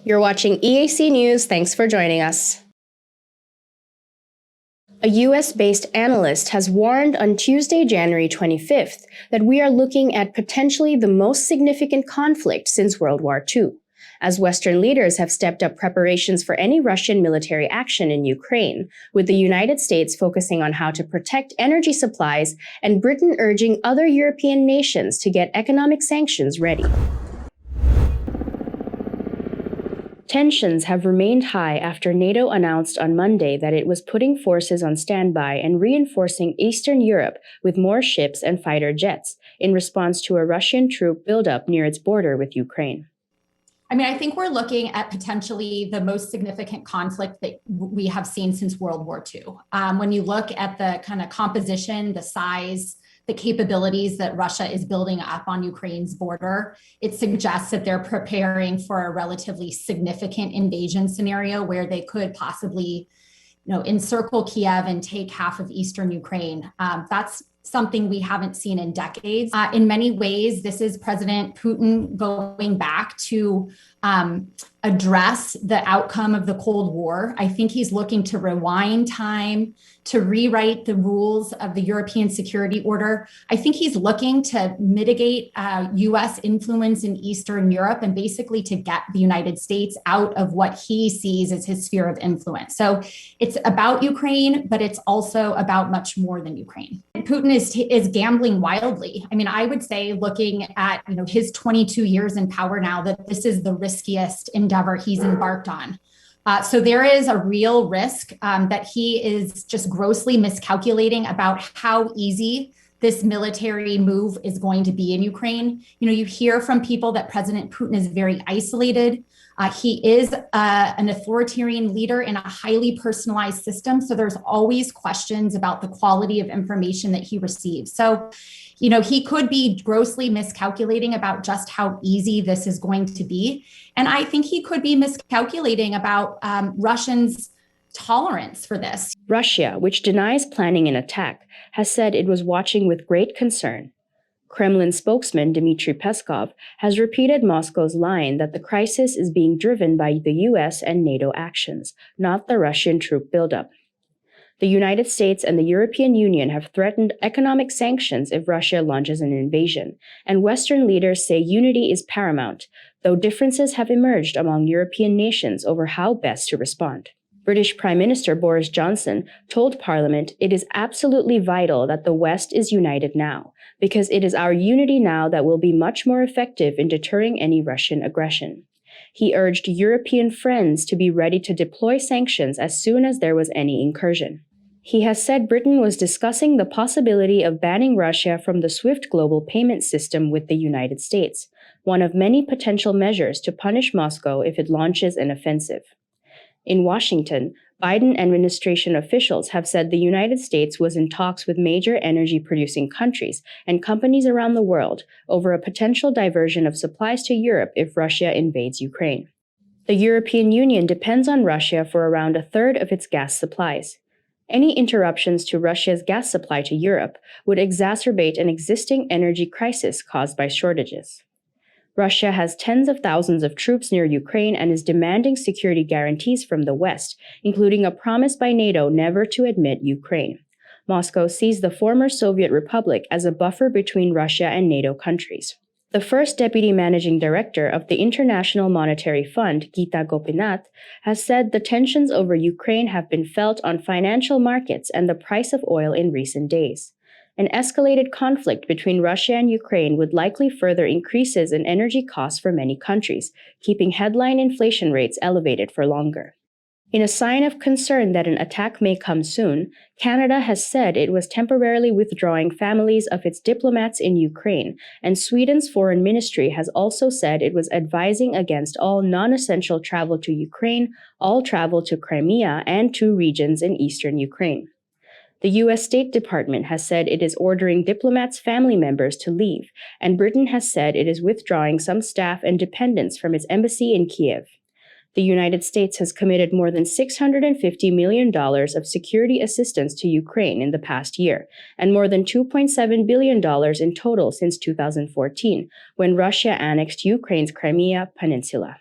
You're watching EAC News. Thanks for joining us. A US-based analyst has warned on Tuesday, January 25th, that we are looking at potentially the most significant conflict since World War II, as Western leaders have stepped up preparations for any Russian military action in Ukraine, with the United States focusing on how to protect energy supplies and Britain urging other European nations to get economic sanctions ready. Tensions have remained high after NATO announced on Monday that it was putting forces on standby and reinforcing Eastern Europe with more ships and fighter jets in response to a Russian troop buildup near its border with Ukraine. I think we're looking at potentially the most significant conflict that we have seen since World War II. When you look at the kind of composition, the size, the capabilities that Russia is building up on Ukraine's border, it suggests that they're preparing for a relatively significant invasion scenario where they could possibly, encircle Kiev and take half of Eastern Ukraine. That's something we haven't seen in decades. In many ways, this is President Putin going back to address the outcome of the Cold War. I think he's looking to rewind time, to rewrite the rules of the European security order. I think he's looking to mitigate US influence in Eastern Europe and basically to get the United States out of what he sees as his sphere of influence. So it's about Ukraine, but it's also about much more than Ukraine. Putin is gambling wildly. I would say, looking at his 22 years in power now, that this is the riskiest endeavor he's embarked on. So there is a real risk that he is just grossly miscalculating about how easy this military move is going to be in Ukraine. You hear from people that President Putin is very isolated. He is an authoritarian leader in a highly personalized system. So there's always questions about the quality of information that he receives. So, he could be grossly miscalculating about just how easy this is going to be. And I think he could be miscalculating about Russians' tolerance for this. Russia, which denies planning an attack, has said it was watching with great concern. Kremlin spokesman Dmitry Peskov has repeated Moscow's line that the crisis is being driven by the US and NATO actions, not the Russian troop buildup. The United States and the European Union have threatened economic sanctions if Russia launches an invasion, and Western leaders say unity is paramount, though differences have emerged among European nations over how best to respond. British Prime Minister Boris Johnson told Parliament it is absolutely vital that the West is united now, because it is our unity now that will be much more effective in deterring any Russian aggression. He urged European friends to be ready to deploy sanctions as soon as there was any incursion. He has said Britain was discussing the possibility of banning Russia from the SWIFT global payment system with the United States, one of many potential measures to punish Moscow if it launches an offensive. In Washington, Biden administration officials have said the United States was in talks with major energy-producing countries and companies around the world over a potential diversion of supplies to Europe if Russia invades Ukraine. The European Union depends on Russia for around a third of its gas supplies. Any interruptions to Russia's gas supply to Europe would exacerbate an existing energy crisis caused by shortages. Russia has tens of thousands of troops near Ukraine and is demanding security guarantees from the West, including a promise by NATO never to admit Ukraine. Moscow sees the former Soviet Republic as a buffer between Russia and NATO countries. The first deputy managing director of the International Monetary Fund, Geeta Gopinath, has said the tensions over Ukraine have been felt on financial markets and the price of oil in recent days. An escalated conflict between Russia and Ukraine would likely further increases in energy costs for many countries, keeping headline inflation rates elevated for longer. In a sign of concern that an attack may come soon, Canada has said it was temporarily withdrawing families of its diplomats in Ukraine, and Sweden's foreign ministry has also said it was advising against all non-essential travel to Ukraine, all travel to Crimea, and to regions in eastern Ukraine. The U.S. State Department has said it is ordering diplomats' family members to leave, and Britain has said it is withdrawing some staff and dependents from its embassy in Kiev. The United States has committed more than $650 million of security assistance to Ukraine in the past year, and more than $2.7 billion in total since 2014, when Russia annexed Ukraine's Crimea Peninsula.